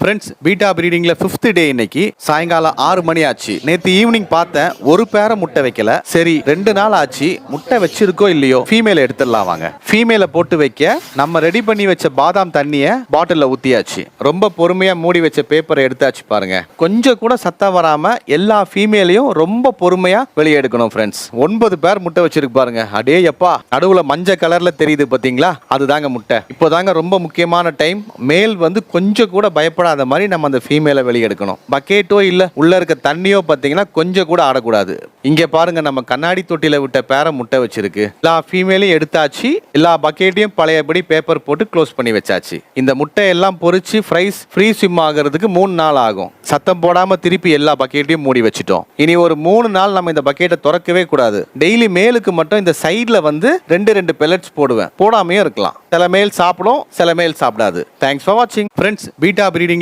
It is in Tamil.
ஃப்ரெண்ட்ஸ், பீட்டா பிரீடிங்ல 5th டே இன்னைக்கு சாயங்காலம் 6 மணி ஆச்சு. நேத்து ஈவினிங் பார்த்தேன், ஒரு பேரை முட்டை வைக்கல. சரி 2 நாள் ஆச்சு, முட்டை வச்சிருக்கோ இல்லையோ ஃபீமேல எடுத்துடலாம் வாங்க. ஃபீமேல போட்டு வைக்க நம்ம ரெடி பண்ணி வச்ச பாதாம் தண்ணியை பாட்டில்ல ஊத்தியாச்சு. ரொம்ப பொறுமையா மூடி வச்ச பேப்பரை எடுத்தாச்சு பாருங்க. கொஞ்சம் கூட சத்தம் வராம எல்லா ஃபீமேலையும் ரொம்ப பொறுமையா வெளியே எடுக்கணும் ஃப்ரெண்ட்ஸ். 9 பேர் முட்டை வச்சிருக்கு பாருங்க. அடே எப்பா, நடுவுல மஞ்சள் கலர்ல தெரியுது பாத்தீங்களா, அதுதாங்க முட்டை. இப்போதாங்க ரொம்ப முக்கியமான டைம். மேல் வந்து கொஞ்சம் கூட பயப்படாத மாதிரி நம்ம அந்த ஃபீமேலை வெளியே எடுக்கணும். பக்கெட்டோ இல்ல உள்ள இருக்க தண்ணியோ பாத்தீங்கன்னா கொஞ்சம் கூட ஆடக்கூடாது. இங்க பாருங்க, நம்ம கண்ணாடி தொட்டில விட்ட பேரை முட்டை வச்சிருக்கு. எல்லா ஃபீமேலையும் எடுத்தாச்சு. எல்லா பக்கெட்டையும் பழையபடி பேப்பர் போட்டு க்ளோஸ் பண்ணி வச்சாச்சு. இந்த முட்டை எல்லாம் பொரிச்சு ஃப்ரீ ஸ்விம் ஆகிறதுக்கு 3 நாள் ஆகும். சத்தம் போடாம திருப்பி எல்லா பக்கெட்டையும் மூடி வச்சிட்டோம். இனி ஒரு 3 நாள் நம்ம இந்த பக்கெட்டை திறக்கவே கூடாது. டெய்லி மேலுக்கு மட்டும் இந்த சைட்ல வந்து 2 பெல்லட்ஸ் போடுவேன். போடாமையும் இருக்கலாம். சில மேல் சாப்பிடும், சில மேல் சாப்பிடாது. தேங்க்ஸ் ஃபார் வாட்சிங் ஃப்ரெண்ட்ஸ். Beta breeding